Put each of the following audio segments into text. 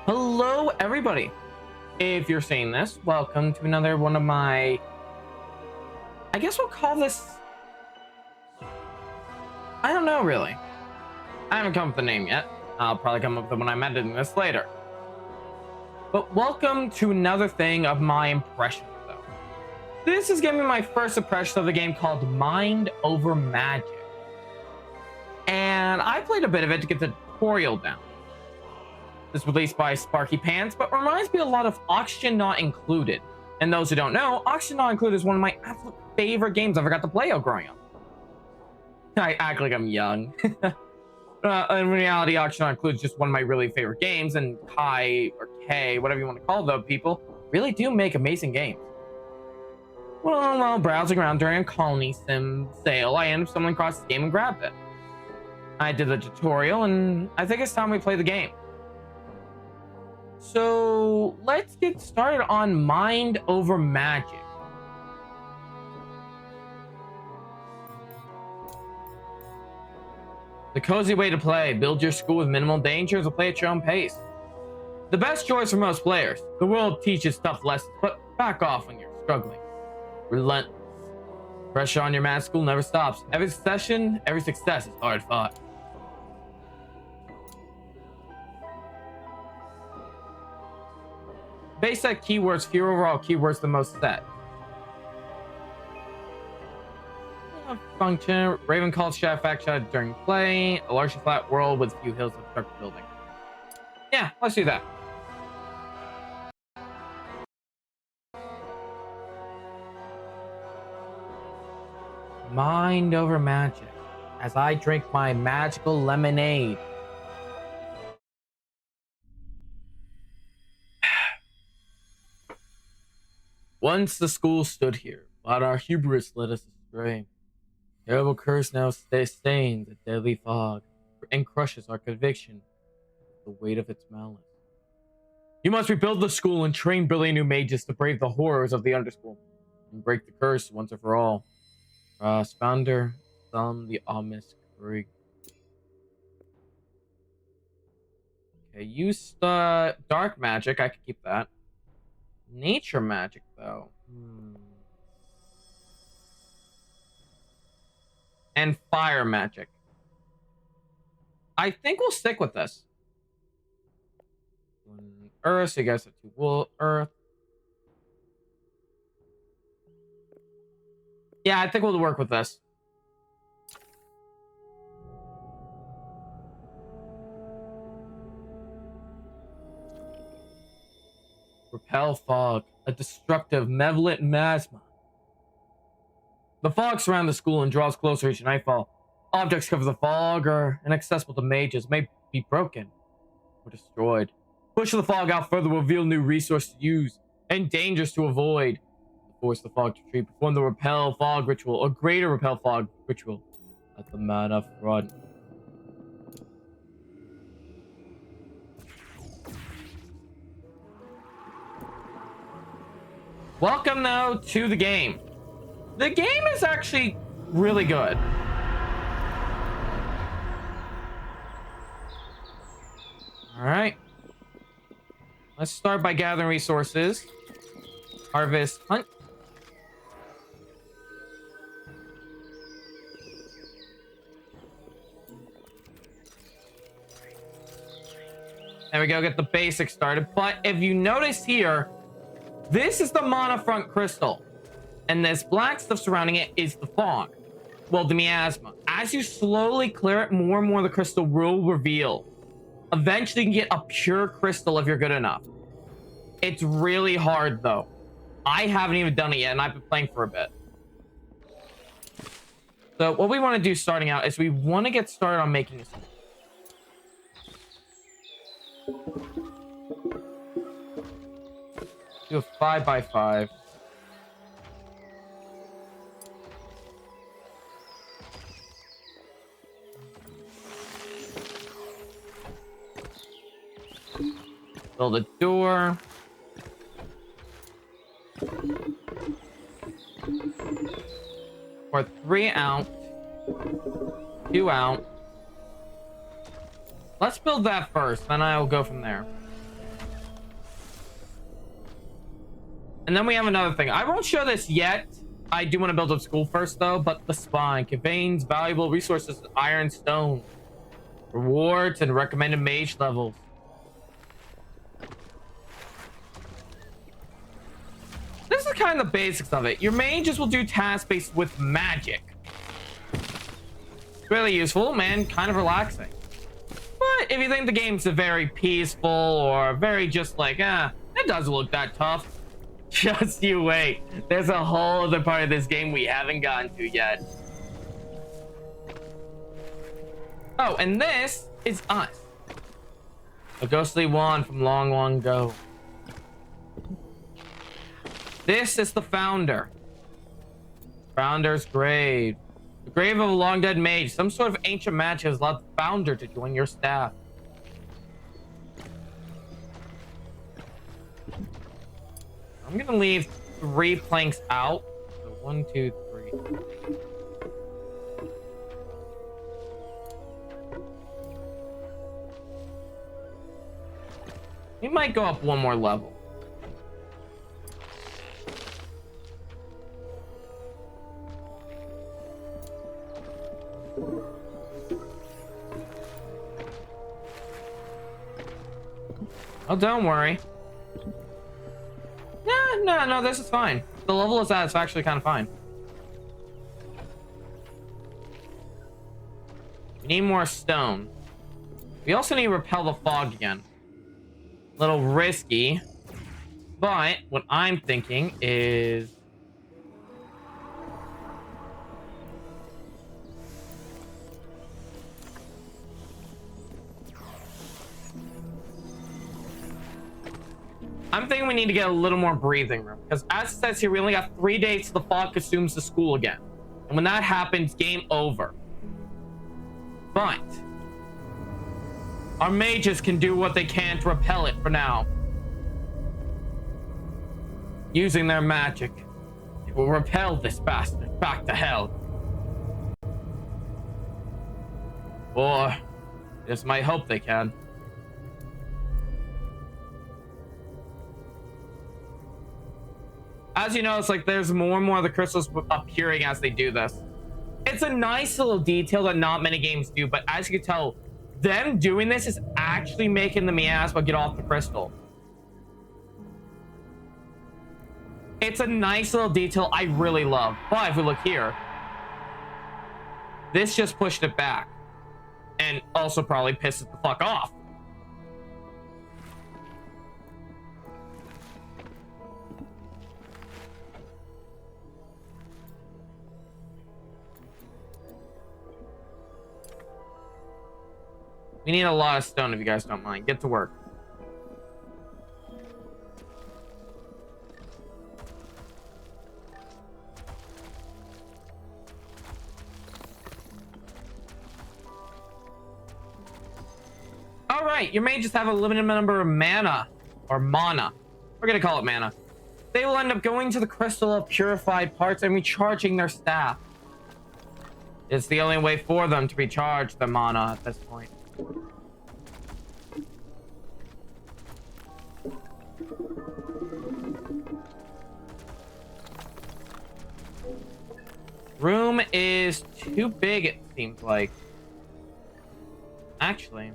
Hello, everybody. If you're seeing this, welcome to another one of my, I guess we'll call this, I don't know really. I haven't come up with a name yet. I'll probably come up with it when I'm editing this later. But welcome to another thing of my impressions, though. This is giving me my first impression of the game called Mind Over Magic. And I played a bit of it to get the tutorial down. This was released by Sparky Pants, but reminds me a lot of Oxygen Not Included. And those who don't know, Oxygen Not Included is one of my absolute favorite games I ever got to play growing up. I act like I'm young. In reality, Oxygen Not Included is just one of my really favorite games, and Kai, or K, whatever you want to call those people, really do make amazing games. Well, while browsing around during a colony sim sale, I ended up stumbling across the game and grabbed it. I did the tutorial, and I think it's time we play the game. So let's get started on Mind Over Magic. The cozy way to play. Build your school with minimal dangers or play at your own pace. The best choice for most players. The world teaches tough lessons, but back off when you're struggling. Relentless. Pressure on your math school never stops. Every session, every success is hard fought. Base set keywords, fewer overall keywords the most set. Function, Raven called Shadow Fact shot during play, a largely flat world with few hills to obstruct building. Yeah, let's do that. Mind over magic, as I drink my magical lemonade. Once the school stood here, but our hubris led us astray. Terrible curse now stains a deadly fog and crushes our conviction with the weight of its malice. You must rebuild the school and train brilliant new mages to brave the horrors of the underschool and break the curse once and for all. Founder, Thumb the Ominous Krieg. Okay, use dark magic. I could keep that. Nature magic, though. And fire magic. I think we'll stick with this. Earth, so you guys have two wool, earth. Yeah, I think we'll work with this. Repel fog, a destructive, malevolent miasma. The fog surrounds the school and draws closer each nightfall. Objects cover the fog are inaccessible to mages, may be broken or destroyed. Push the fog out further will reveal new resources to use and dangers to avoid. Force the fog to retreat. Perform the repel fog ritual or greater repel fog ritual at the mana front. Welcome though to the game. The game is actually really good. All right. Let's start by gathering resources. Harvest, hunt. There we go, get the basics started. But if you notice here, this is the mana front crystal. And this black stuff surrounding it is the fog. Well, the miasma. As you slowly clear it, more and more the crystal will reveal. Eventually you can get a pure crystal if you're good enough. It's really hard though. I haven't even done it yet and I've been playing for a bit. So what we want to do starting out is we want to get started on making this. Do a 5x5. Build a door. For 3 out. 2 out. Let's build that first, then I'll go from there. And then we have another thing. I won't show this yet. I do want to build up school first, though. But the spine contains valuable resources, iron, stone, rewards, and recommended mage levels. This is kind of the basics of it. Your mages will do tasks based with magic. It's really useful, man. Kind of relaxing. But if you think the game's a very peaceful or very just like, it doesn't look that tough. Just you wait. There's a whole other part of this game we haven't gotten to yet. Oh, and this is us. A ghostly wand from long, long ago. This is the founder. Founder's grave. The grave of a long dead mage. Some sort of ancient match has allowed the founder to join your staff. I'm gonna leave 3 planks out. So 1, 2, 3. We might go up 1 more level. Oh, don't worry. No, this is fine. The level it's at is actually kind of fine. We need more stone. We also need to repel the fog again. A little risky. But what I'm thinking is... I'm thinking we need to get a little more breathing room, because as it says here, we only got 3 days till the fog consumes the school again. And when that happens, game over. But our mages can do what they can to repel it for now. Using their magic, it will repel this bastard back to hell. Or just might hope they can. As you know, it's like there's more and more of the crystals appearing as they do this. It's a nice little detail that not many games do, but as you can tell, them doing this is actually making the miasma get off the crystal. It's a nice little detail I really love. But if we look here, this just pushed it back. And also probably pisses the fuck off. We need a lot of stone if you guys don't mind. Get to work. Alright, you may just have a limited number of mana. Or mana. We're gonna call it mana. They will end up going to the crystal of purified parts and recharging their staff. It's the only way for them to recharge the mana at this point. Room is too big, it seems like. Actually.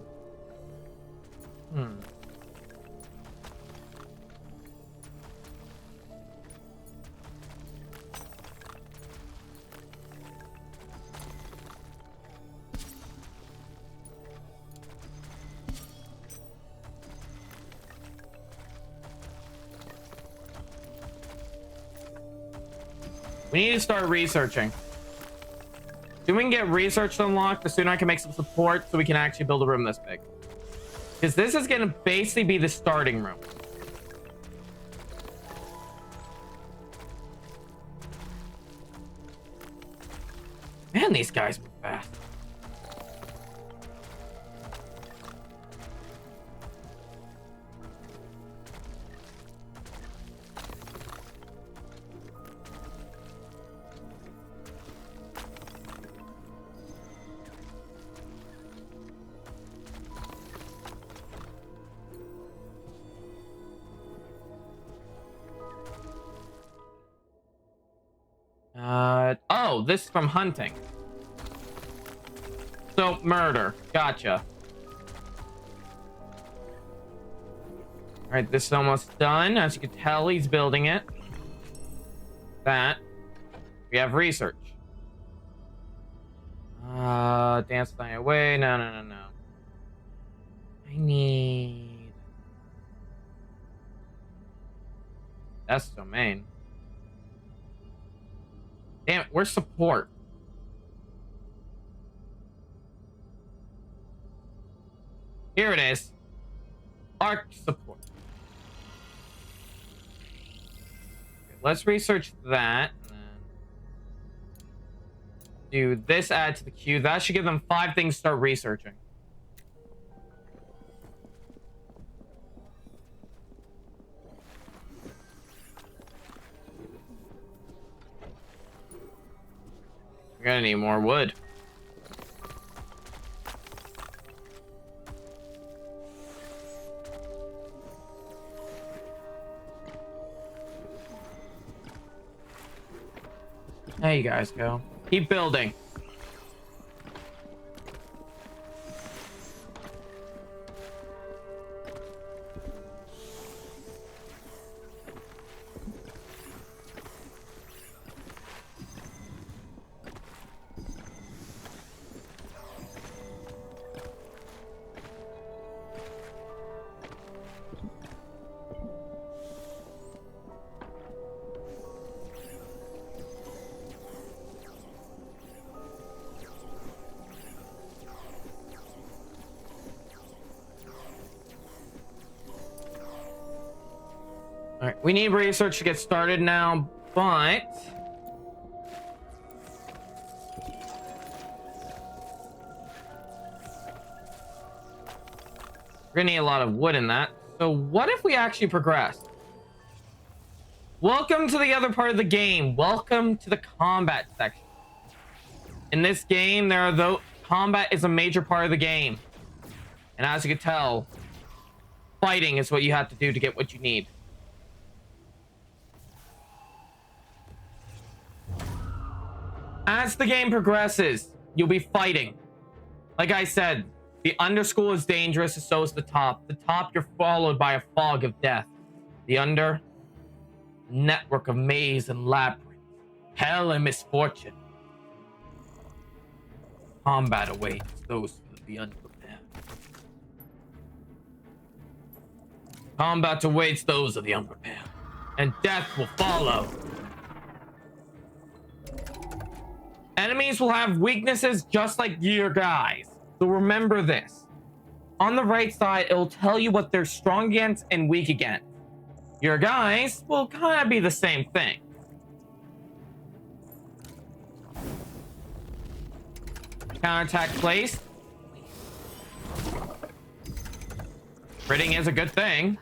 We need to start researching. The sooner we can get research unlocked, the sooner I can make some support so we can actually build a room this big. Because this is going to basically be the starting room. Man, these guys move fast. Oh, this is from hunting. So, murder. Gotcha. Alright, this is almost done. As you can tell, he's building it. That. We have research. Dance night away. No. I need... That's domain. Damn it, where's support? Here it is. Arc support. Okay, let's research that. And then do this, add to the queue. That should give them 5 things to start researching. We're gonna need more wood. There you guys go. Keep building. All right, we need research to get started now, but we're gonna need a lot of wood in that. So what if we actually progress? Welcome to the other part of the game. Welcome to the combat section. In this game, combat is a major part of the game. And as you can tell, fighting is what you have to do to get what you need. As the game progresses, you'll be fighting. Like I said, the underschool is dangerous, and so is the top. The top, you're followed by a fog of death. The under, network of maze and labyrinth, hell and misfortune. Combat awaits those of the unprepared. Combat awaits those of the unprepared, and death will follow. Enemies will have weaknesses just like your guys. So remember this. On the right side, it'll tell you what they're strong against and weak against. Your guys will kind of be the same thing. Counterattack placed. Critting is a good thing.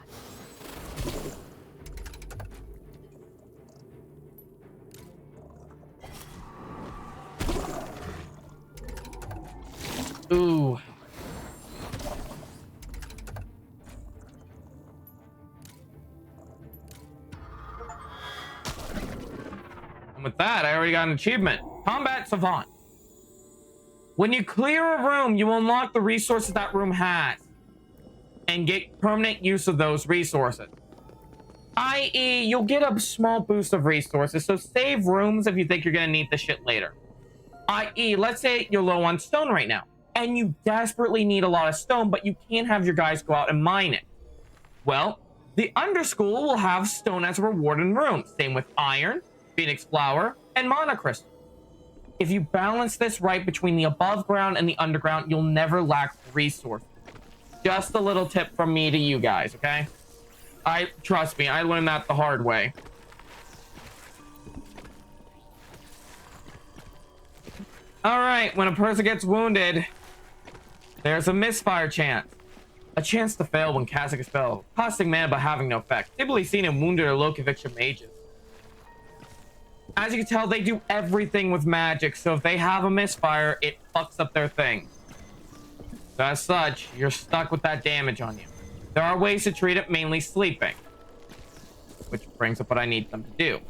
Ooh. And with that, I already got an achievement. Combat Savant. When you clear a room, you unlock the resources that room has and get permanent use of those resources. i.e., you'll get a small boost of resources, so save rooms if you think you're gonna need the shit later. i.e., let's say you're low on stone right now, and you desperately need a lot of stone, but you can't have your guys go out and mine it. Well, the underschool will have stone as a reward in rooms. Same with iron, phoenix flower, and mana crystal. If you balance this right between the above ground and the underground, you'll never lack resources. Just a little tip from me to you guys, okay? Trust me, I learned that the hard way. All right, when a person gets wounded, there's a misfire chance. A chance to fail when casting a spell, costing mana but having no effect. Typically seen in wounded or low conviction mages. As you can tell, they do everything with magic, so if they have a misfire, it fucks up their thing. So as such, you're stuck with that damage on you. There are ways to treat it, mainly sleeping. Which brings up what I need them to do.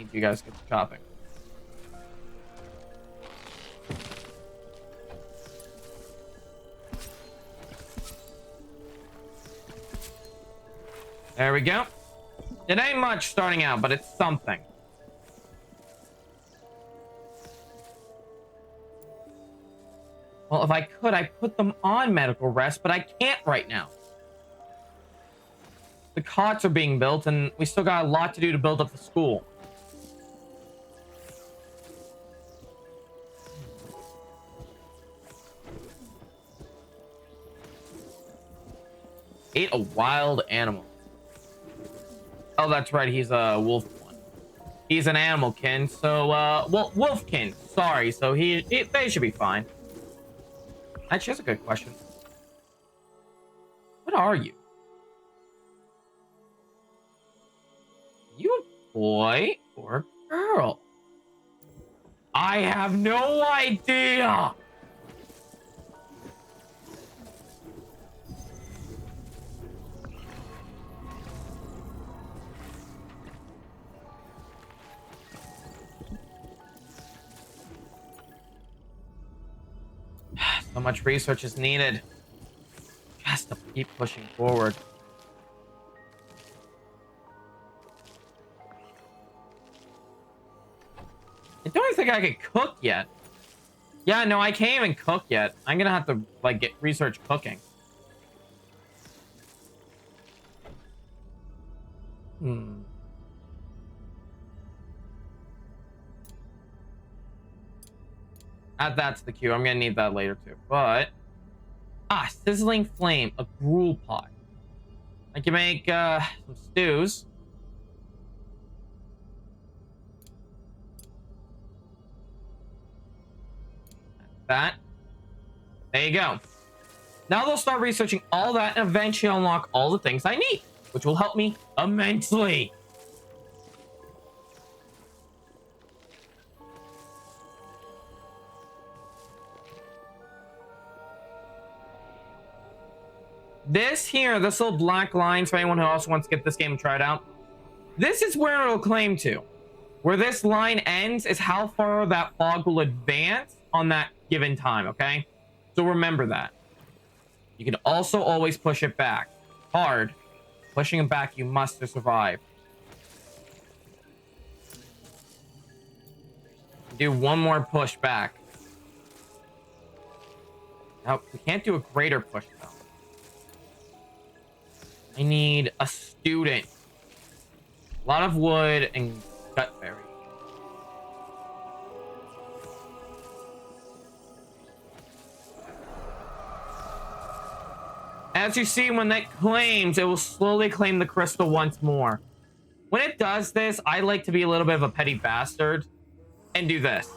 need you guys to get to chopping. There we go. It ain't much starting out, but it's something. Well, if I could, I'd put them on medical rest, but I can't right now. The cots are being built, and we still got a lot to do to build up the school. Ate a wild animal. Oh, that's right. He's a wolf one. He's an animalkin, so well, wolfkin. Sorry. So they should be fine. Actually, that's a good question. What are you? You a boy or a girl? I have no idea. So much research is needed just to keep pushing forward. I don't think I could cook yet. Yeah, no, I can't even cook yet. I'm gonna have to like get research cooking. That's the cue. I'm gonna need that later too. But sizzling flame, a gruel pot. I can make some stews. That. There you go. Now they'll start researching all that and eventually unlock all the things I need, which will help me immensely. This little black line, for anyone who also wants to get this game and try it out, this is where it'll claim to. Where this line ends is how far that fog will advance on that given time, okay? So remember that. You can also always push it back. Hard. Pushing it back, you must to survive. Do one more push back. Now, we can't do a greater push, though. I need a student. A lot of wood and gutberry. As you see, when that claims, it will slowly claim the crystal once more. When it does this, I like to be a little bit of a petty bastard and do this.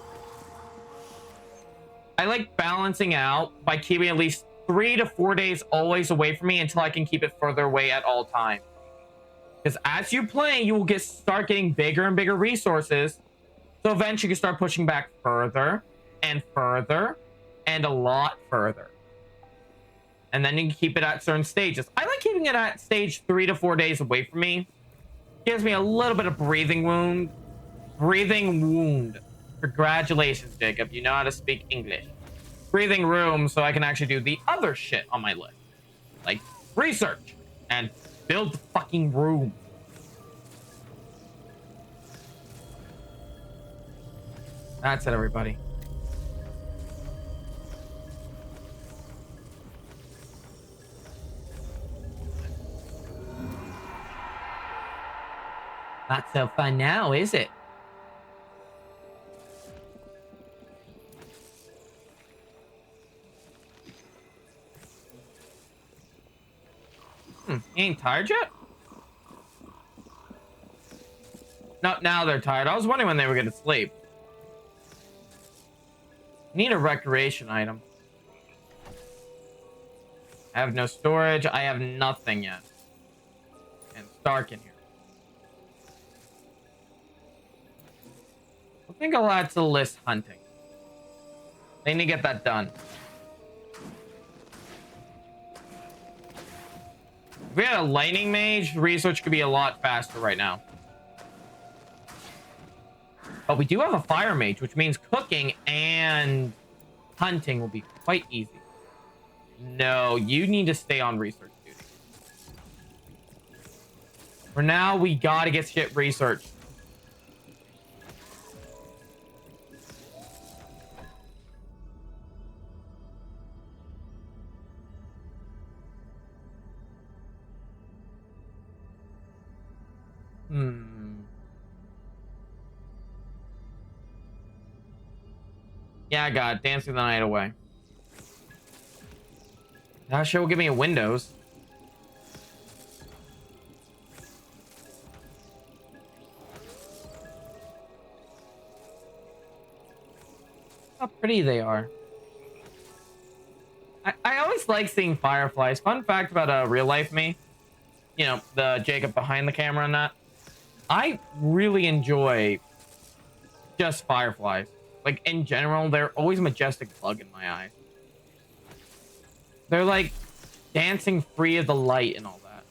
I like balancing out by keeping at least 3 to 4 days always away from me until I can keep it further away at all times. Because as you play, you will start getting bigger and bigger resources. So eventually you can start pushing back further and further and a lot further. And then you can keep it at certain stages. I like keeping it at stage 3 to 4 days away from me. Gives me a little bit of breathing wound. Congratulations, Jacob. You know how to speak English. Breathing room so I can actually do the other shit on my list. Like research and build the fucking room. That's it, everybody. Not so fun now, is it? You ain't tired yet? No, now they're tired. I was wondering when they were going to sleep. Need a recreation item. I have no storage. I have nothing yet. And it's dark in here. I think I'll add to the list hunting. They need to get that done. If we had a lightning mage, research could be a lot faster right now. But we do have a fire mage, which means cooking and hunting will be quite easy. No, you need to stay on research duty. For now, we gotta get shit researched. Yeah, God, dancing the night away. That shit will give me a Windows. How pretty they are. I always like seeing fireflies. Fun fact about real life me. You know, the Jacob behind the camera and that. I really enjoy just fireflies. Like, in general, they're always a majestic bug in my eyes. They're like dancing free of the light and all that.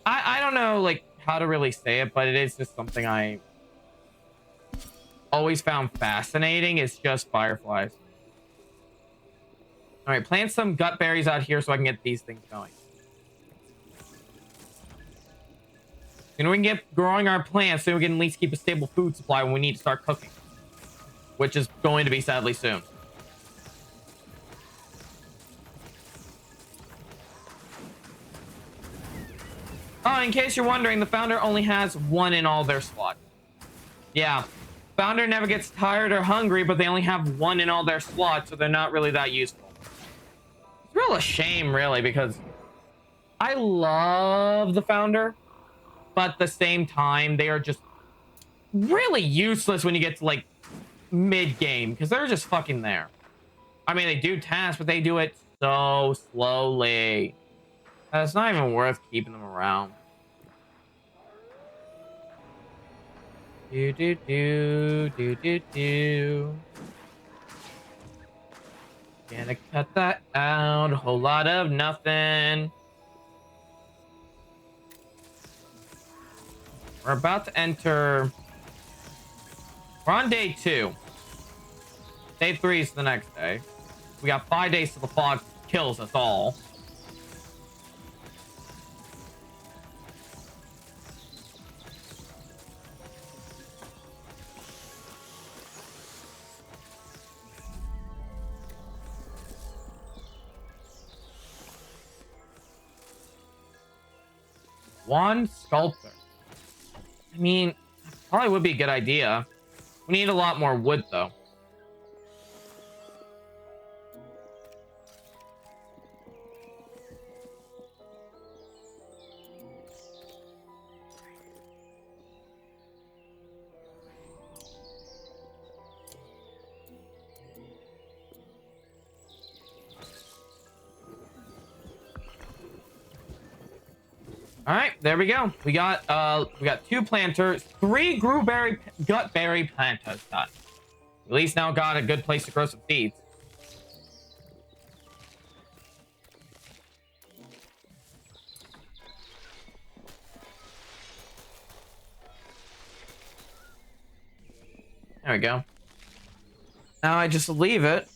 I don't know, like, how to really say it, but it is just something I always found fascinating. It's just fireflies. All right, plant some gut berries out here so I can get these things going. And we can get growing our plants so we can at least keep a stable food supply when we need to start cooking, which is going to be sadly soon. Oh, in case you're wondering, the founder only has one in all their slots. Yeah, founder never gets tired or hungry, but they only have one in all their slots, so they're not really that useful. It's real a shame, really, because I love the founder, but at the same time, they are just really useless when you get to, like, mid-game, because they're just fucking there. I mean, they do tasks, but they do it so slowly. It's not even worth keeping them around. Do do do do do do. Gonna cut that out. A whole lot of nothing. We're about to enter. We're on day 2. Day 3 is the next day. We got 5 days till the fog kills us all. One sculptor. I mean, probably would be a good idea. We need a lot more wood, though. All right, there we go. We got 2 planters, 3 gutberry planters done. At least now got a good place to grow some seeds. There we go. Now I just leave it.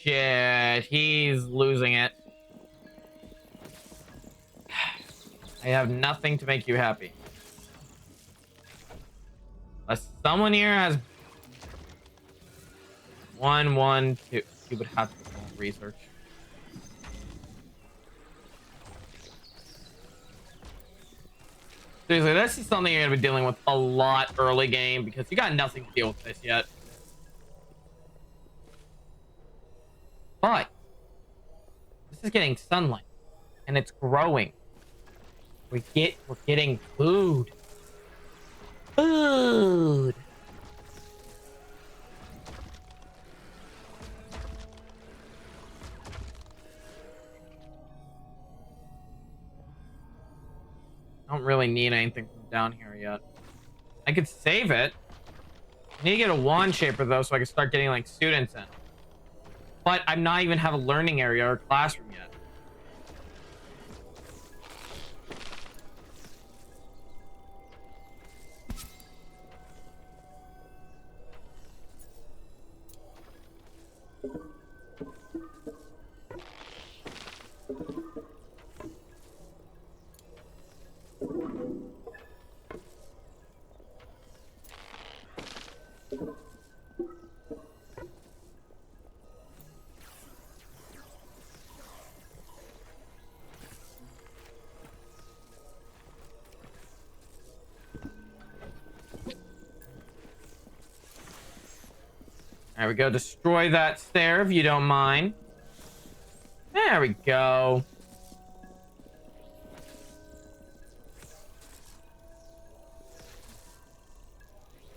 Shit, he's losing it. I have nothing to make you happy. Unless someone here has 1, 1, 2. You would have to research. Seriously, this is something you're gonna be dealing with a lot early game because you got nothing to deal with this yet. But this is getting sunlight and it's growing. We're getting food. Food. I don't really need anything from down here yet. I could save it. I need to get a wand shaper though so I can start getting like students in. But I'm not even have a learning area or a classroom yet. There we go. Destroy that stair if you don't mind. There we go.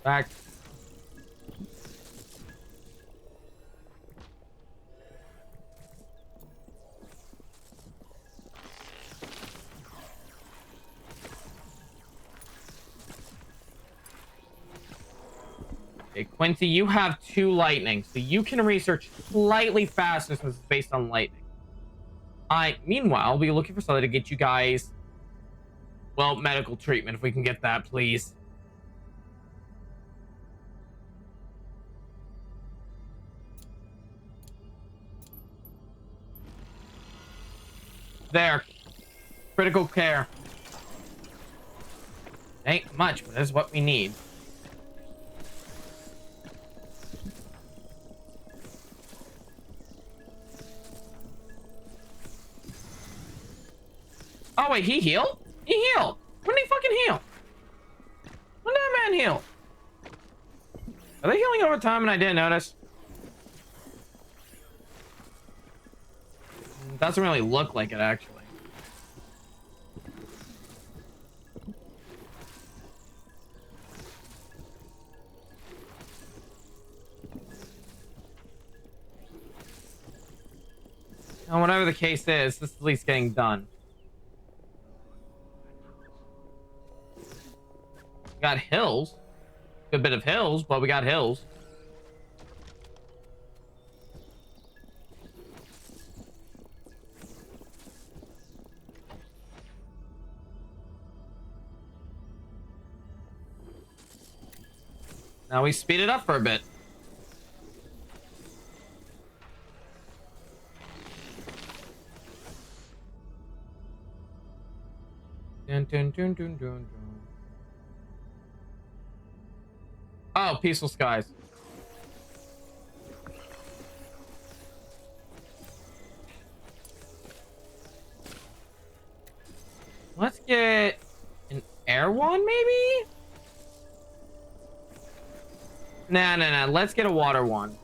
Back. Okay, Quincy, you have 2 lightning, so you can research slightly faster since it's based on lightning. Meanwhile, we'll be looking for something to get you guys, well, medical treatment, if we can get that, please. There. Critical care. Ain't much, but this is what we need. Oh, wait, he healed? He healed. When did he fucking heal? When did that man heal? Are they healing over time and I didn't notice? Doesn't really look like it, actually. And whatever the case is, this is at least getting done. We got hills. Good bit of hills, but we got hills. Now we speed it up for a bit. Dun, dun, dun, dun, dun, dun. Oh, peaceful skies. Let's get an air wand, maybe? Nah. Let's get a water wand.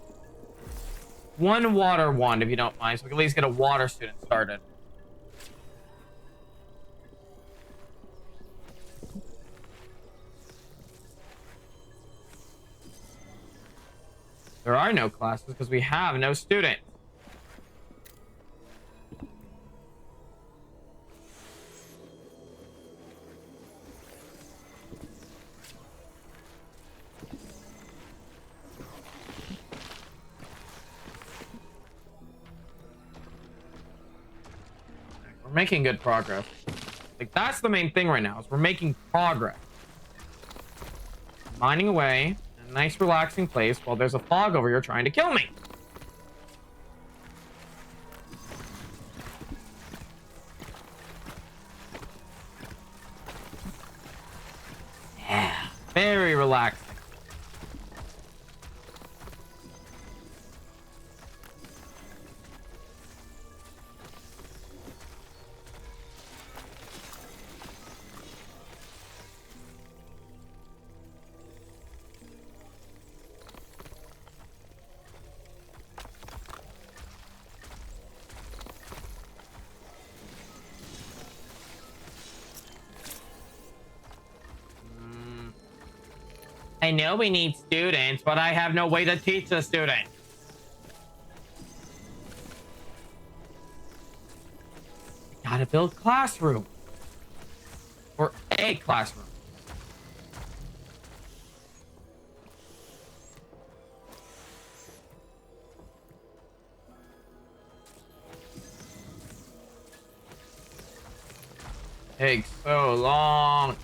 1 water wand, if you don't mind, so we can at least get a water student started. There are no classes because we have no students. We're making good progress. Like, that's the main thing right now, is we're making progress. Mining away in a nice relaxing place while there's a fog over here trying to kill me. Yeah, very relaxing. I know we need students, but I have no way to teach the students. We gotta build classroom. Or a classroom. Takes so long.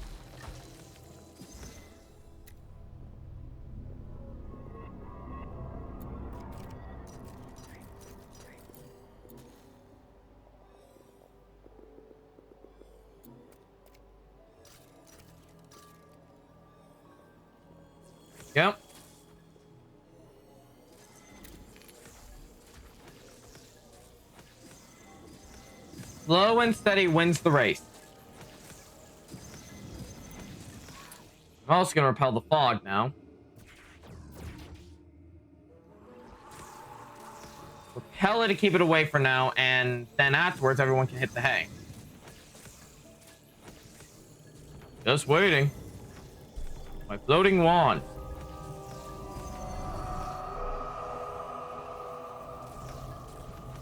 Yep. Slow and steady wins the race. I'm also gonna repel the fog now. Repel it to keep it away for now, and then afterwards everyone can hit the hay. Just waiting. My floating wand.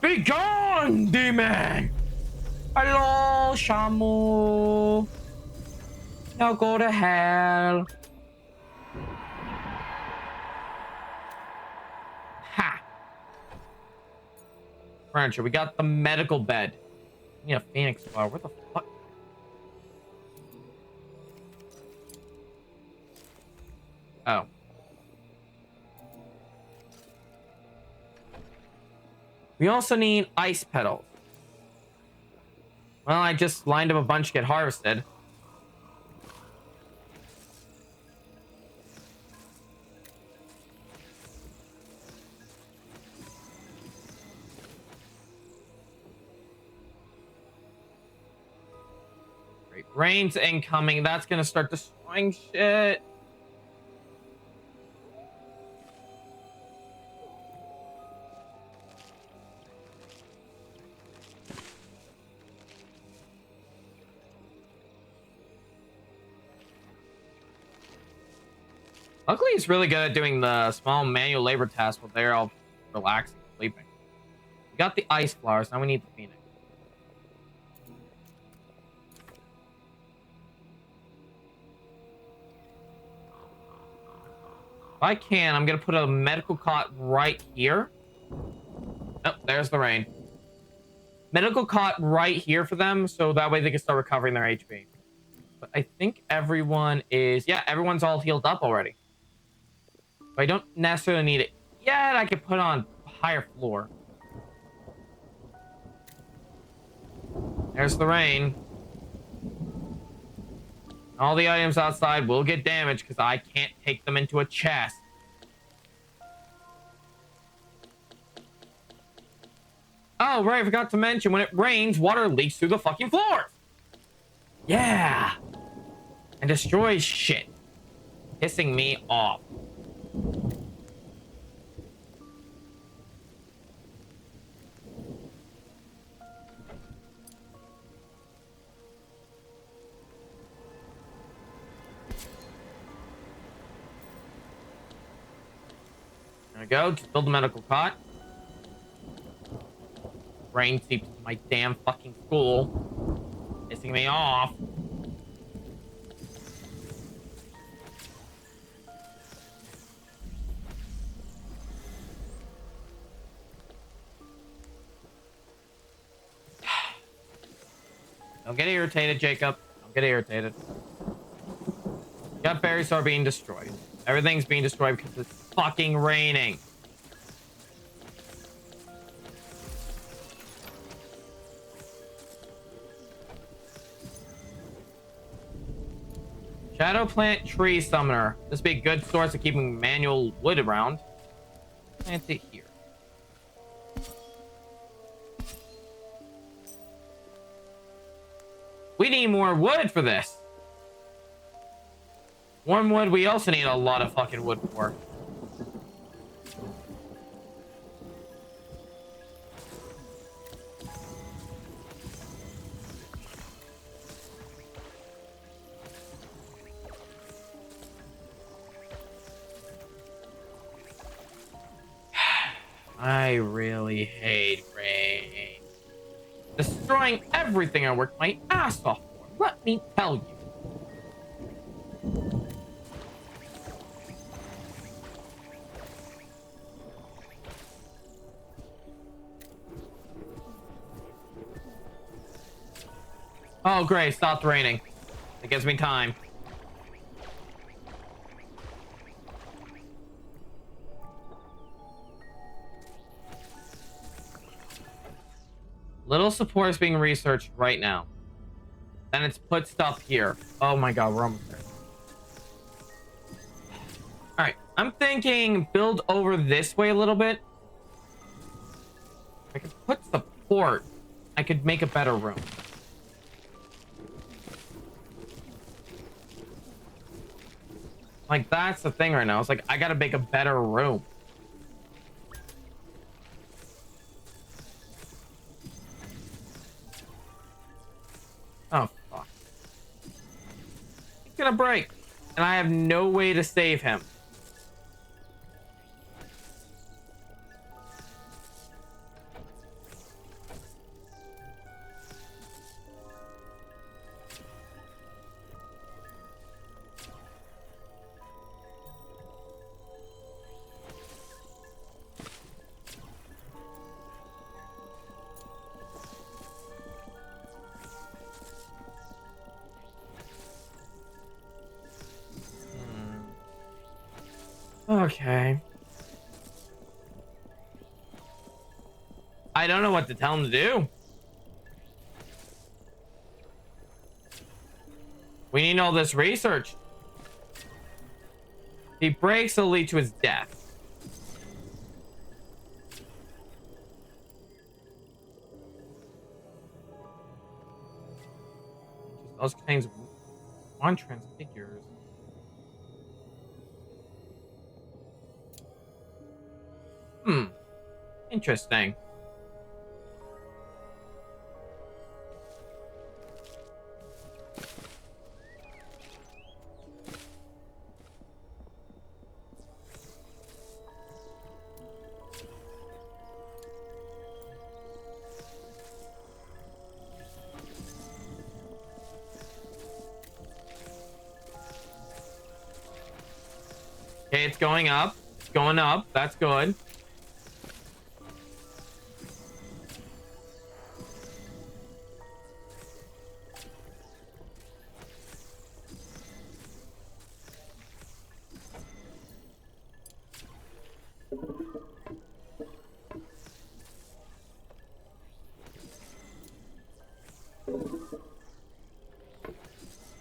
Be gone, demon! Hello, Shamu. Now go to hell. Ha! Furniture. We got the medical bed. We need a phoenix flower. Where the fuck? Oh. We also need ice petals. Well, I just lined up a bunch to get harvested. Great. Rain's incoming. That's gonna start destroying shit. Luckily, he's really good at doing the small manual labor tasks while they're all relaxing, sleeping. We got the ice flowers. Now we need the phoenix. If I can, I'm going to put a medical cot right here. Oh, there's the rain. Medical cot right here for them, so that way they can start recovering their HP. But I think everyone is... Yeah, everyone's all healed up already. I don't necessarily need it yet. I can put on a higher floor. There's the rain. All the items outside will get damaged because I can't take them into a chest. Oh, right. I forgot to mention, when it rains, water leaks through the fucking floors. Yeah. And destroys shit. Pissing me off. There we go. Just build a medical cot. Rain seeps into my damn fucking school. Pissing me off. Don't get irritated, Jacob. Don't get irritated. Gut berries are being destroyed. Everything's being destroyed because it's fucking raining. Shadow plant tree summoner. This would be a good source of keeping manual wood around. Plant it here. We need more wood for this. Warm wood, we also need a lot of fucking wood for. I really hate rain. Destroying everything I worked my ass off for. Let me tell you. Oh, great. Stopped raining. It gives me time. Little support is being researched right now. Then it's put stuff here. Oh my god, we're almost there. Alright, I'm thinking build over this way a little bit. I can put support I could make a better room. Like, that's the thing right now. It's like, I gotta make a better room. Oh, fuck. He's gonna break. And I have no way to save him. Okay. I don't know what to tell him to do. We need all this research. If he breaks, it'll lead to his death. Those things one transfigures. Interesting. Okay, it's going up. It's going up. That's good.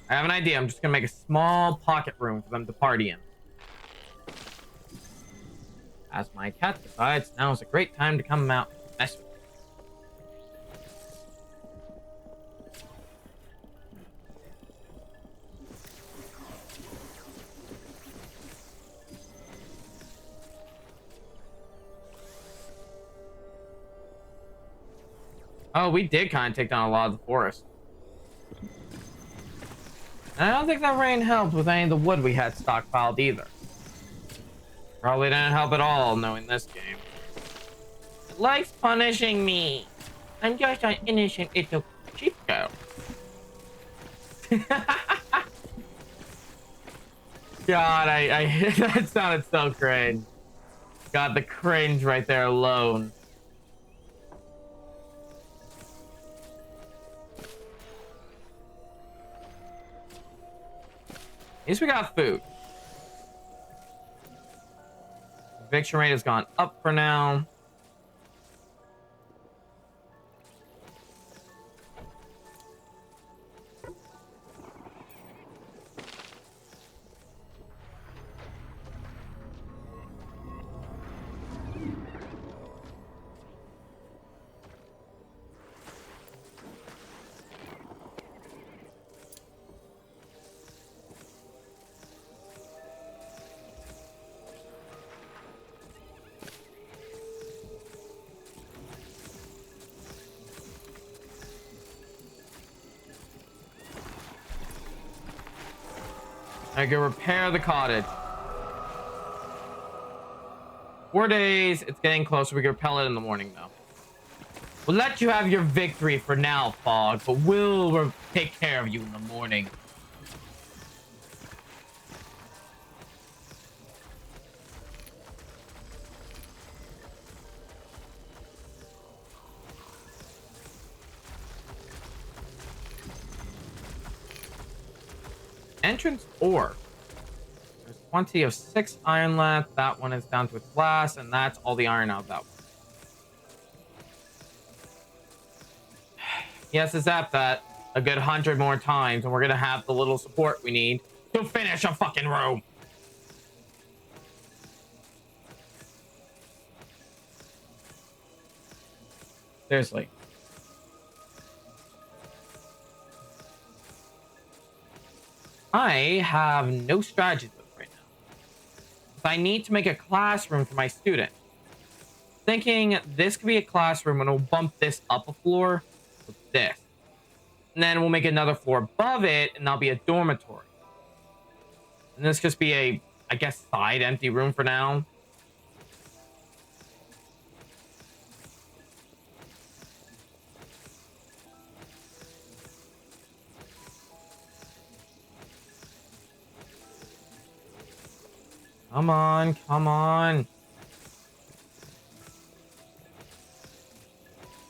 I have an idea. I'm just gonna make a small pocket room for them to party in. As my cat decides, now is a great time to come out and mess with me. Oh, we did kind of take down a lot of the forest. And I don't think that rain helped with any of the wood we had stockpiled either. Probably didn't help at all, knowing this game. It likes punishing me. I'm just an innocent little sheep girl. God, I that sounded so cringe. God, the cringe right there alone. At least we got food. Eviction rate has gone up for now. I can repair the cottage. 4 days. It's getting closer. We can repel it in the morning, though. We'll let you have your victory for now, Fog, but we'll take care of you in the morning. Entrance ore. There's plenty of 6 iron left. That one is down to its last, and that's all the iron out of that one. He has to zap that a good 100 more times, and we're gonna have the little support we need to finish a fucking room. Seriously. I have no strategies with right now. I need to make a classroom for my student. Thinking this could be a classroom and we'll bump this up a floor with this. And then we'll make another floor above it and that'll be a dormitory. And this just be a, I guess, side empty room for now. Come on, come on.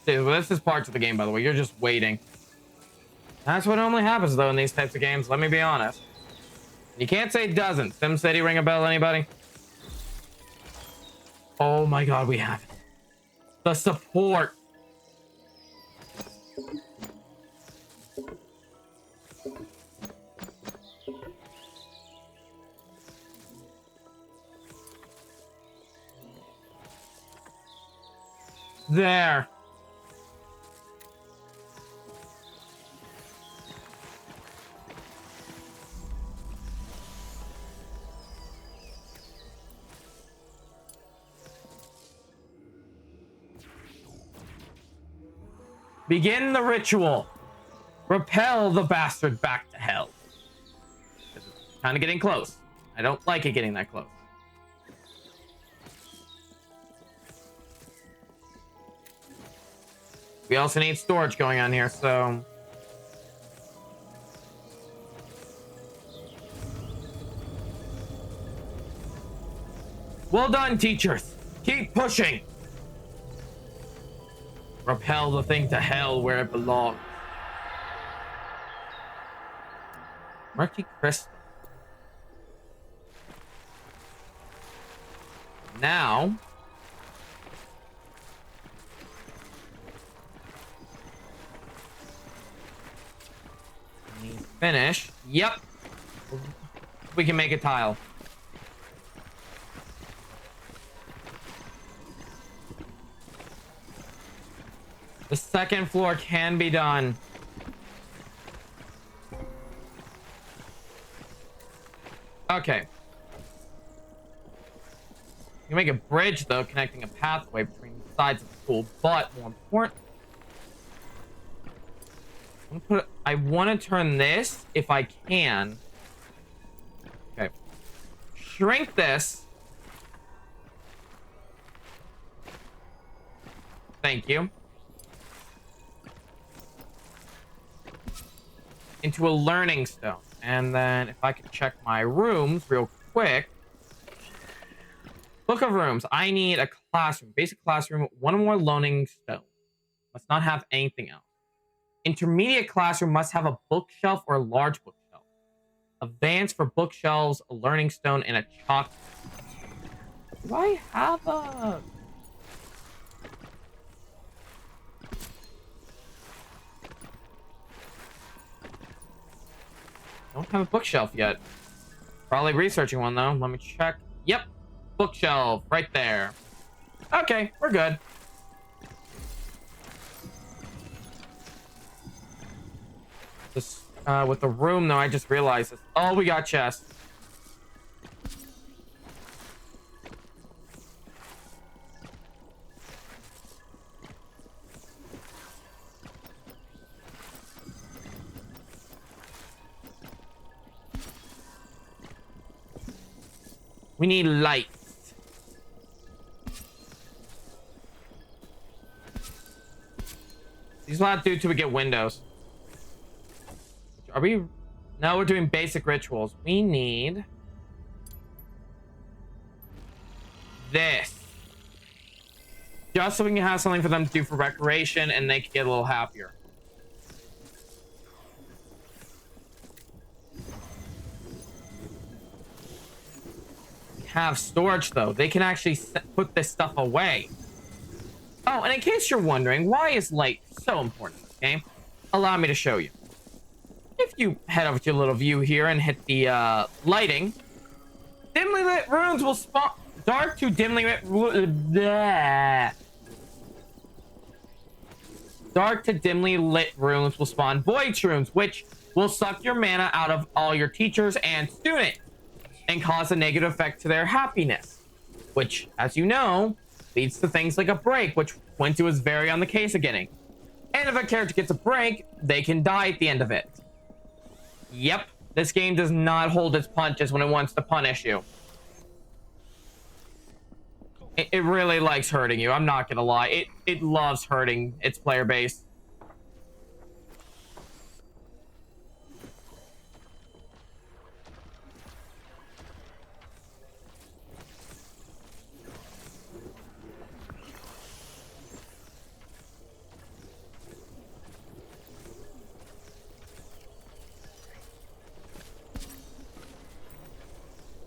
Dude, well, this is parts of the game, by the way. You're just waiting. That's what normally happens, though, in these types of games. Let me be honest. You can't say it doesn't. SimCity ring a bell, anybody? Oh my god, we have it. The support. There. Begin the ritual. Repel the bastard back to hell. It's kind of getting close. I don't like it getting that close. We also need storage going on here, so... Well done, teachers. Keep pushing. Repel the thing to hell where it belongs. Murky crystal. Now... finish. Yep. We can make a tile. The second floor can be done. Okay. You can make a bridge, though, connecting a pathway between the sides of the pool, but more important, I want to turn this, if I can. Okay. Shrink this. Thank you. Into a learning stone. And then if I could check my rooms real quick. Book of rooms. I need a classroom. Basic classroom. One or more learning stone. Must not have anything else. Intermediate classroom must have a bookshelf or a large bookshelf. Advanced for bookshelves, a learning stone, and a chalk. Do I have a... Don't have a bookshelf yet. Probably researching one, though. Let me check. Yep. Bookshelf. Right there. Okay. We're good. This, with the room, though, I just realized this. Oh, we got chests. We need lights. These will not do till we get windows. Are we... No, we're doing basic rituals. We need... this. Just so we can have something for them to do for recreation and they can get a little happier. Have storage, though. They can actually put this stuff away. Oh, and in case you're wondering, why is light so important in this game? Allow me to show you. If you head over to your little view here and hit the lighting, dimly lit rooms will spawn. Dark to dimly lit. Dark to dimly lit rooms will spawn void rooms, which will suck your mana out of all your teachers and students and cause a negative effect to their happiness, which, as you know, leads to things like a break, which Quincy was very on the case of getting. And if a character gets a break, they can die at the end of it. Yep, this game does not hold its punches when it wants to punish you. It really likes hurting you, I'm not gonna lie. It loves hurting its player base.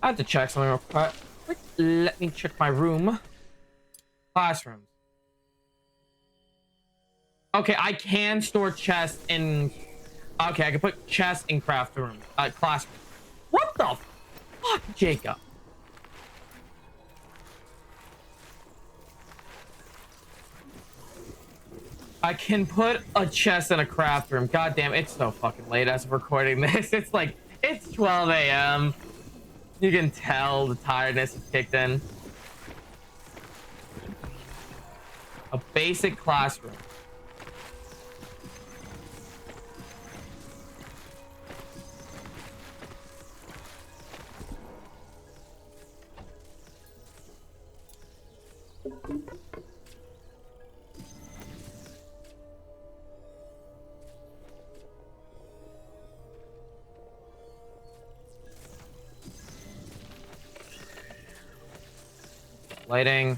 I have to check something real quick. Let me check my room. Classrooms. Okay, I can store chests in... Okay, I can put chests in craft room. Classroom. What the fuck, Jacob? I can put a chest in a craft room. God damn, it's so fucking late as of recording this. It's like, it's 12 a.m. You can tell the tiredness has kicked in. A basic classroom. Lighting.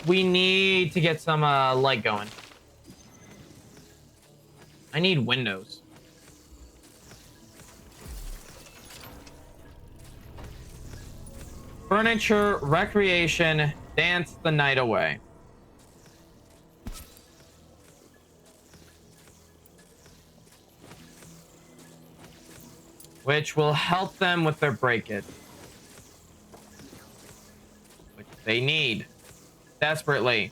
We need to get some light going. I need windows. Furniture, recreation, dance the night away. Which will help them with their breakage. Which they need. Desperately.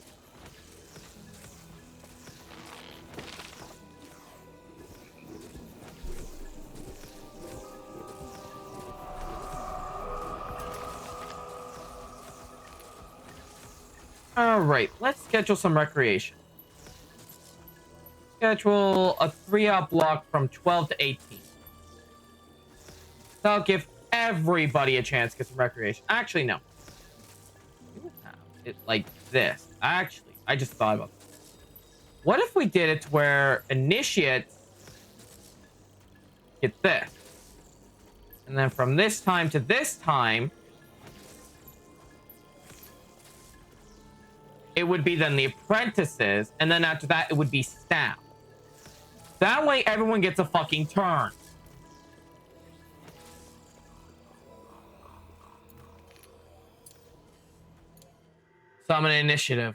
Alright, let's schedule some recreation. Schedule a 3-hour block from 12 to 18. That'll give everybody a chance to get some recreation. Actually, no. We would have it like this. Actually, I just thought about this. What if we did it to where initiates get this? And then from this time to this time, it would be then the apprentices, and then after that, it would be staff. That way, everyone gets a fucking turn. Summon initiative.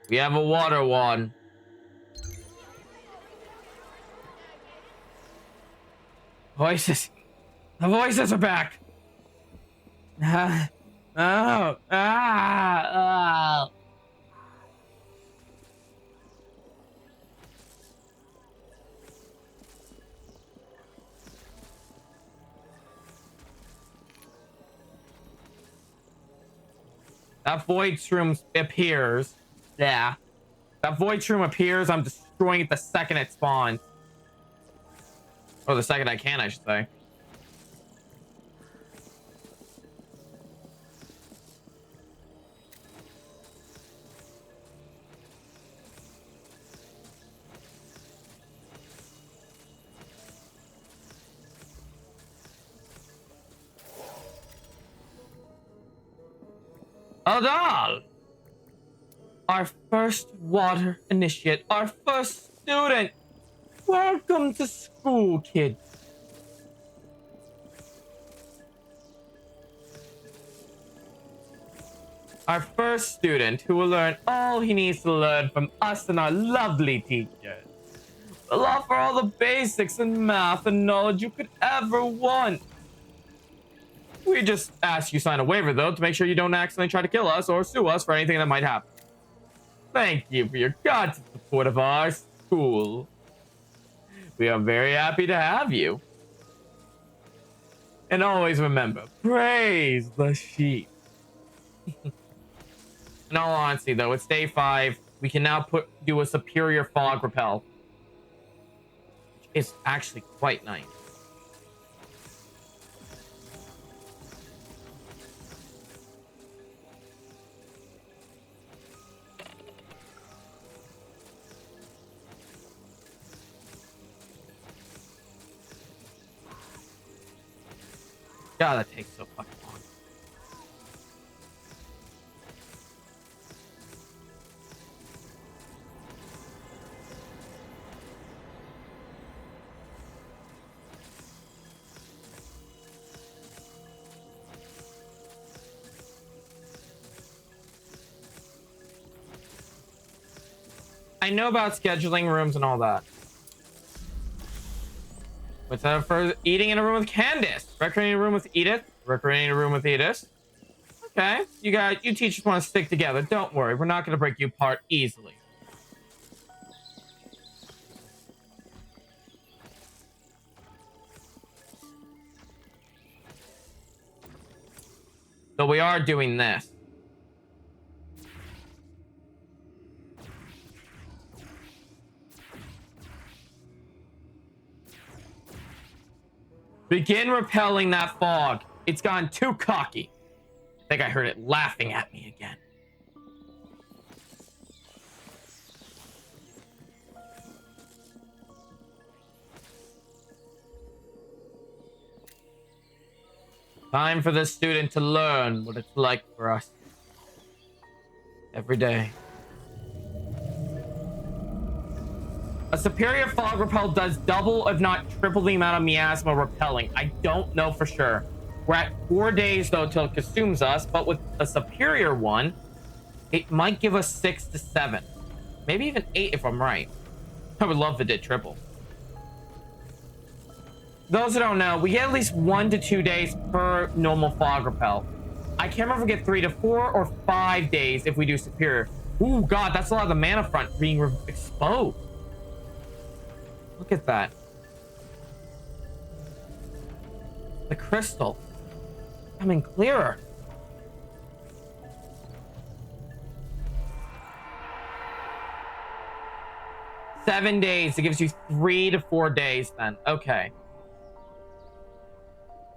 We have a water wand. Voices. The voices are back. Oh. That void shroom appears. Yeah. That void shroom appears. I'm destroying it the second it spawns. Or the second I can, I should say. Adal! Our first water initiate, our first student. Welcome to school, kid. Our first student who will learn all he needs to learn from us and our lovely teachers. We'll offer all the basics in math and knowledge you could ever want. We just ask you sign a waiver, though, to make sure you don't accidentally try to kill us or sue us for anything that might happen. Thank you for your constant support of our school. We are very happy to have you. And always remember, praise the sheep. In all honesty, though, it's day 5. We can now do a superior fog repel. Which is actually quite nice. God, that takes so fucking long. I know about scheduling rooms and all that. What's that for? Eating in a room with Candace. Recreating in a room with Edith. Recreating in a room with Edith. Okay. You teachers want to stick together. Don't worry. We're not going to break you apart easily. So we are doing this. Begin repelling that fog. It's gone too cocky. I think I heard it laughing at me again. Time for the student to learn what it's like for us. Every day. A superior fog repel does double, if not triple, the amount of miasma repelling. I don't know for sure. We're at 4 days, though, till it consumes us, but with a superior one, it might give us 6 to 7. Maybe even 8 if I'm right. I would love if it did triple. Those who don't know, we get at least 1 to 2 days per normal fog repel. I can't remember if we get 3 to 4 or 5 days if we do superior. Ooh, God, that's a lot of the mana front being exposed. Look at that. The crystal becoming clearer. Seven days. It gives you 3 to 4 days then. Okay.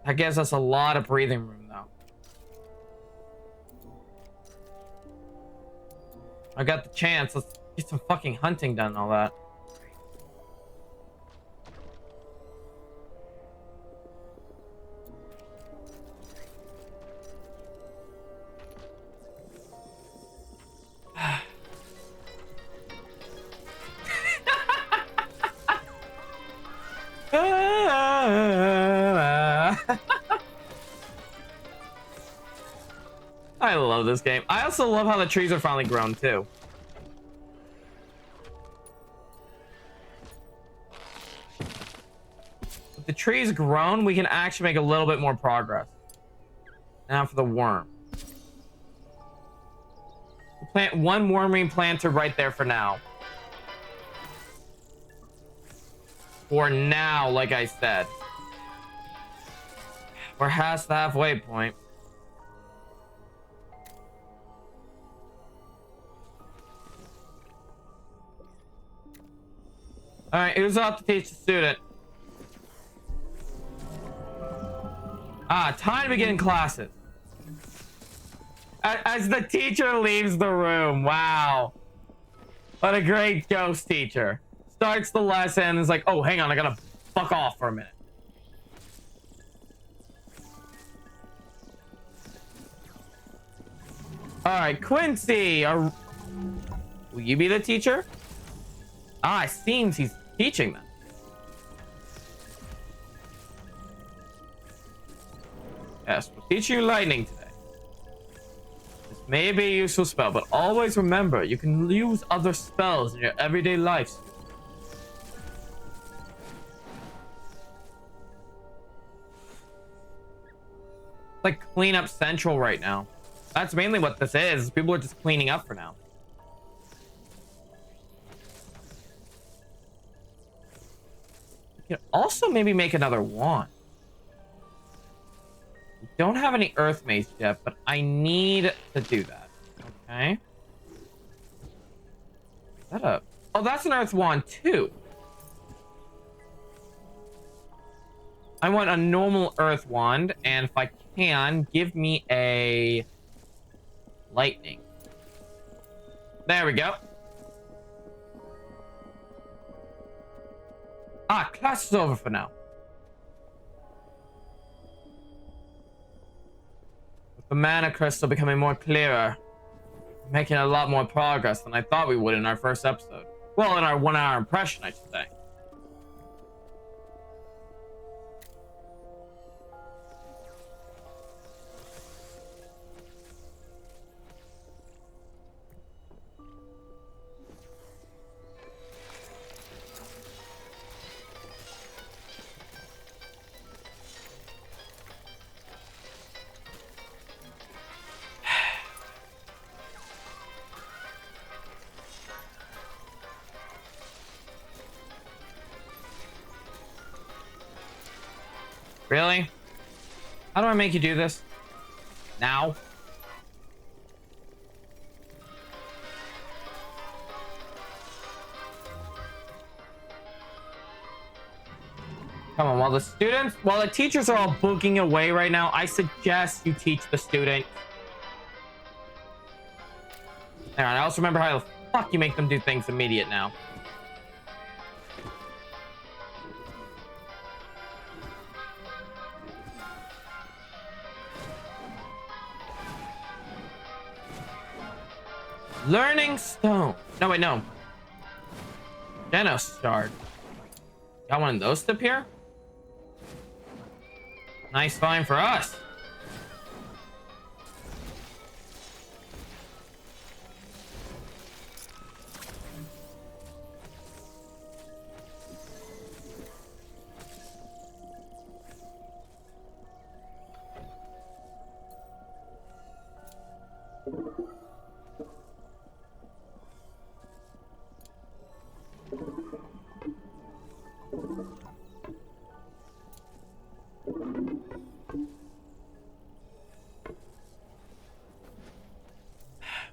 That gives us a lot of breathing room, though. I got the chance. Let's get some fucking hunting done and all that. I love this game. I also love how the trees are finally grown too. With the trees grown, we can actually make a little bit more progress. Now for the worm. We'll plant one worming planter right there for now. For now, like I said. We're past the halfway point. All right, who's up to teach the student? Time to begin classes. As the teacher leaves the room. Wow. What a great ghost teacher. Starts the lesson and is like, oh, hang on, I gotta fuck off for a minute. All right, Quincy, will you be the teacher? It seems he's teaching them. Yes, we'll teach you lightning today. This may be a useful spell, but always remember, you can use other spells in your everyday life. like clean up Central right now. That's mainly what this is. People are just cleaning up for now. You can also maybe make another wand. We don't have any Earth Mace yet, but I need to do that. Okay. Is that a... Oh, that's an Earth Wand too. I want a normal Earth Wand, and if I can, give me a lightning. There we go. Ah, class is over for now. With the mana crystal becoming more clearer, we're making a lot more progress than I thought we would in our first episode. Well, in our 1 hour impression, I should say. Really? How do I make you do this? Now? Come on, while the teachers are all booking away right now, I suggest you teach the student. Alright, I also remember how the fuck you make them do things immediate now. Learning Stone. No, wait, no. Genos Shard. Got one of those to appear? Nice find for us.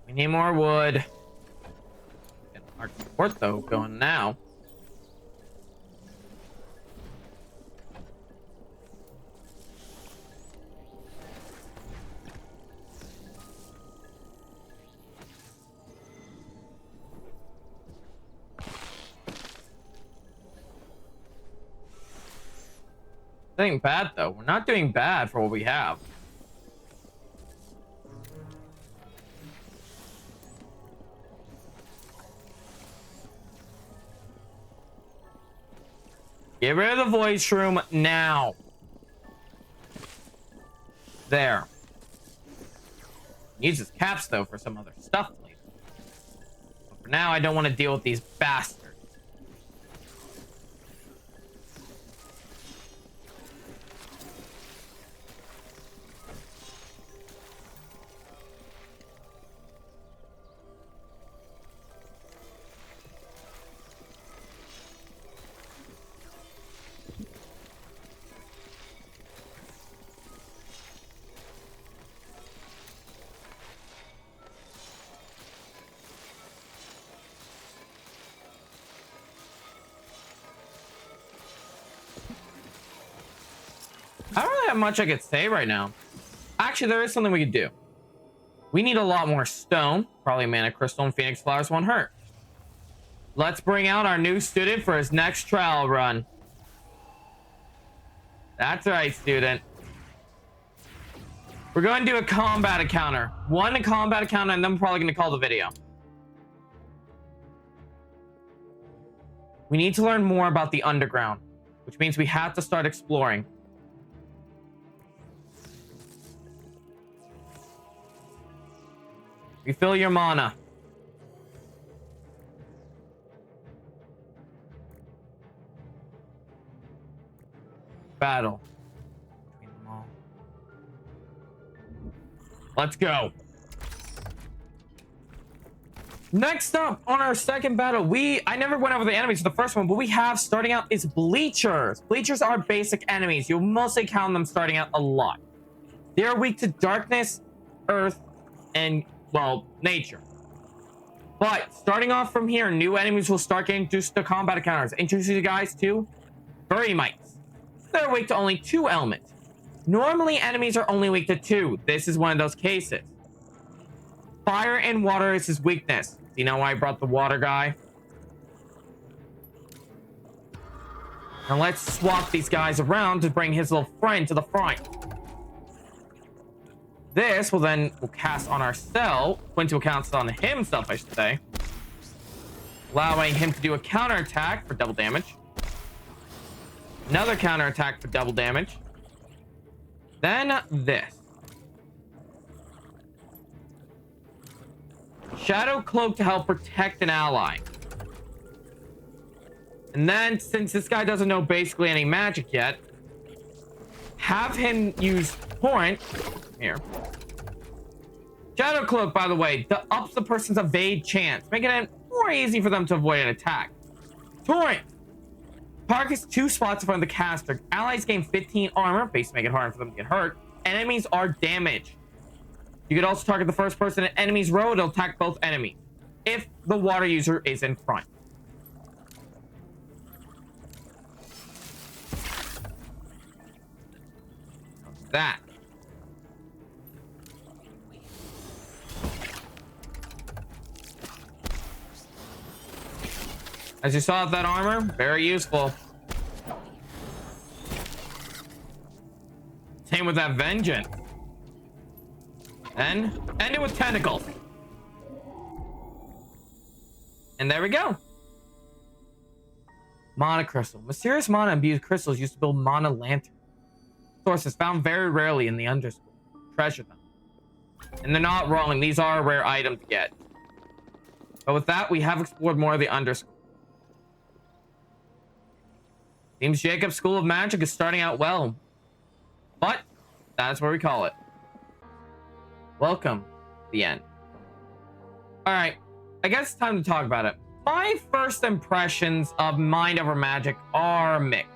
We need more wood. Get our support though going now. This ain't bad though. We're not doing bad for what we have. Get rid of the voice room now. There. Needs his caps though for some other stuff later. But for now, I don't want to deal with these bastards. I don't really have much I could say right now. Actually, there is something we could do. We need a lot more stone. Probably mana crystal and phoenix flowers won't hurt. Let's bring out our new student for his next trial run. That's right, student. We're going to do a combat encounter. One combat encounter, and then we're probably going to call the video. We need to learn more about the underground, which means we have to start exploring. Refill your mana. Battle between them all. Let's go. Next up on our second battle, I never went over the enemies for the first one, but we have starting out is Bleachers. Bleachers are basic enemies. You'll mostly count them starting out a lot. They are weak to darkness, earth, and, well, nature. But starting off from here, new enemies will start getting introduced to combat encounters. Introduce you guys to Furry Mites. They're weak to only 2 elements. Normally, enemies are only weak to 2. This is one of those cases. Fire and water is his weakness. You know why I brought the water guy? Now let's swap these guys around to bring his little friend to the front. This will then cast on ourselves, into accounts on himself, I should say. Allowing him to do a counterattack for double damage. Another counterattack for double damage. Then this. Shadow Cloak to help protect an ally. And then, since this guy doesn't know basically any magic yet, have him use Torrent. Here. Shadow Cloak, by the way, ups the person's evade chance, making it more easy for them to avoid an attack. Torrent. Targets 2 spots in front of the caster. Allies gain 15 armor, basically make it harder for them to get hurt. Enemies are damaged. You could also target the first person in enemy's row. It'll attack both enemies if the water user is in front. That. As you saw with that armor, very useful. Same with that vengeance. Then end it with tentacles. And there we go. Mana crystal. Mysterious mana imbued crystals used to build mana lanterns. Sources found very rarely in the Underschool. Treasure them. And they're not wrong. These are a rare item to get. But with that, we have explored more of the Underschool. Seems Jacob's School of Magic is starting out well. But that's where we call it. Welcome to the end. Alright, I guess it's time to talk about it. My first impressions of Mind Over Magic are mixed.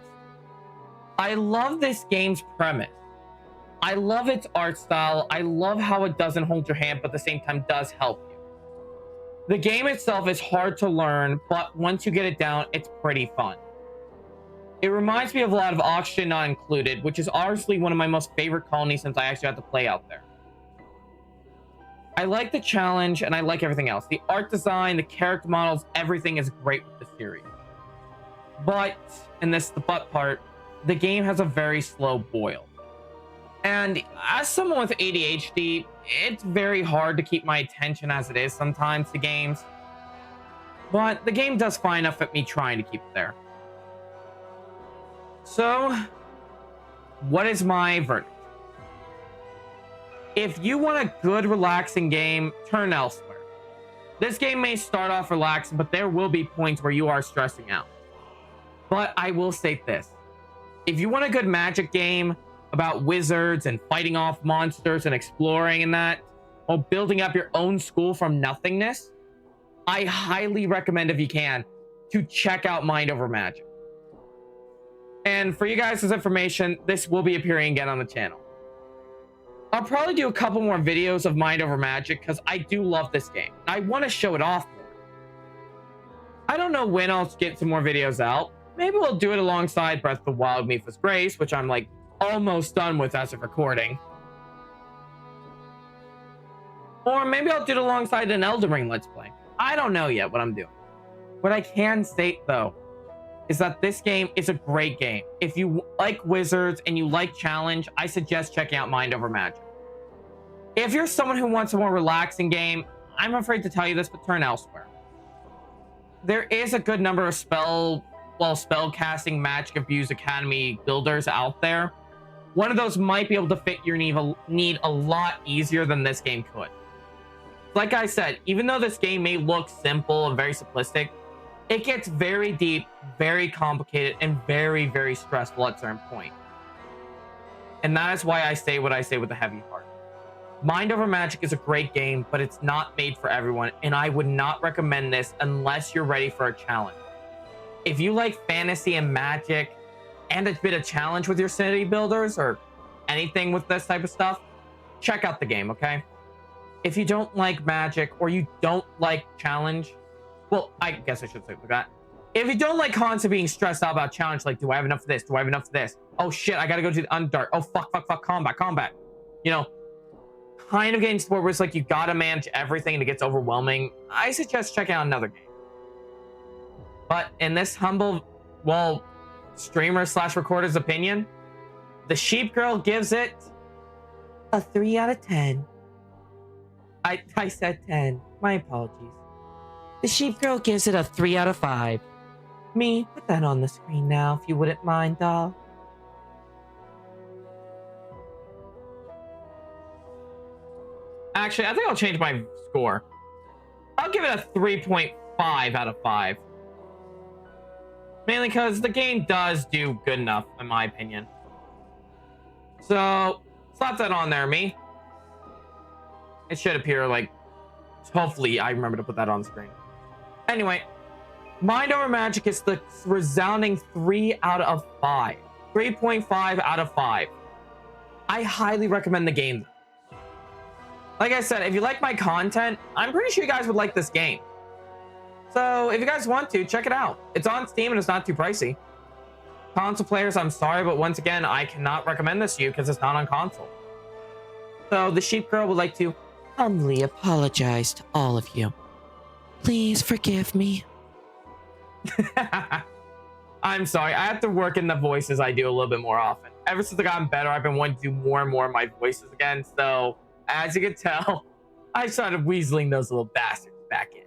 I love this game's premise. I love its art style. I love how it doesn't hold your hand, but at the same time does help you. The game itself is hard to learn, but once you get it down, it's pretty fun. It reminds me of a lot of Oxygen Not Included, which is honestly one of my most favorite colonies since I actually had to play out there. I like the challenge, and I like everything else. The art design, the character models, everything is great with the series. But, and this is the but part, the game has a very slow boil. And as someone with ADHD, it's very hard to keep my attention as it is sometimes to games. But the game does fine enough at me trying to keep it there. So, what is my verdict? If you want a good, relaxing game, turn elsewhere. This game may start off relaxing, but there will be points where you are stressing out. But I will state this. If you want a good magic game about wizards and fighting off monsters and exploring and that, while building up your own school from nothingness, I highly recommend, if you can, to check out Mind Over Magic. And for you guys' information, this will be appearing again on the channel. I'll probably do a couple more videos of Mind Over Magic because I do love this game. I want to show it off more. I don't know when I'll get some more videos out. Maybe we'll do it alongside Breath of the Wild Mipha's Grace, which I'm like almost done with as of recording. Or maybe I'll do it alongside an Elden Ring Let's Play. I don't know yet what I'm doing. What I can state though is that this game is a great game. If you like wizards and you like challenge, I suggest checking out Mind Over Magic. If you're someone who wants a more relaxing game, I'm afraid to tell you this, but turn elsewhere. There is a good number of spell casting Magic Abuse Academy builders out there. One of those might be able to fit your need a lot easier than this game could. Like I said, even though this game may look simple and very simplistic, it gets very deep, very complicated, and very, very stressful at certain points. And that is why I say what I say with a heavy heart. Mind Over Magic is a great game, but it's not made for everyone, and I would not recommend this unless you're ready for a challenge. If you like fantasy and magic and a bit of challenge with your city builders or anything with this type of stuff, check out the game, okay? If you don't like magic or you don't like challenge, well, I guess I should say that. If you don't like constantly being stressed out about challenge, like, do I have enough of this? Do I have enough of this? Oh shit, I gotta go to the Underdark. Oh fuck, combat. You know, kind of getting to the point where it's like you gotta manage everything and it gets overwhelming. I suggest checking out another game. But in this humble, well, streamer / recorder's opinion, the Sheep Girl gives it a 3 out of 10. I said 10. My apologies. The Sheep Girl gives it a 3 out of 5. Me, put that on the screen now, if you wouldn't mind, doll. Actually, I think I'll change my score. I'll give it a 3.5 out of 5. Mainly because the game does do good enough, in my opinion. So, slap that on there, me. It should appear like... Hopefully, I remember to put that on the screen. Anyway, Mind Over Magic is the resounding 3 out of 5. 3.5 out of 5. I highly recommend the game. Like I said, if you like my content, I'm pretty sure you guys would like this game. So if you guys want to, check it out. It's on Steam and it's not too pricey. Console players, I'm sorry, but once again, I cannot recommend this to you because it's not on console. So the Sheep Girl would like to humbly apologize to all of you. Please forgive me. I'm sorry. I have to work in the voices I do a little bit more often. Ever since I gotten better, I've been wanting to do more and more of my voices again. So as you can tell, I started weaseling those little bastards back in.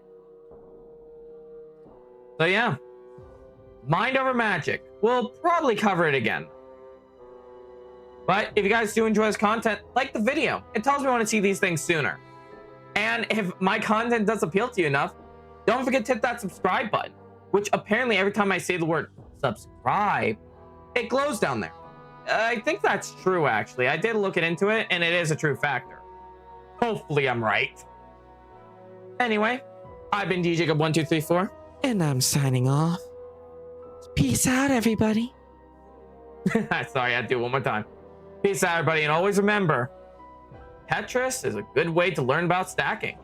So yeah, Mind Over Magic. We'll probably cover it again. But if you guys do enjoy this content, like the video. It tells me I want to see these things sooner. And if my content does appeal to you enough, don't forget to hit that subscribe button, which apparently every time I say the word subscribe, it glows down there. I think that's true, actually. I did look into it, and it is a true factor. Hopefully I'm right. Anyway, I've been DJacob1234, and I'm signing off. Peace out, everybody. Sorry, I had to do it one more time. Peace out, everybody, and always remember, Tetris is a good way to learn about stacking.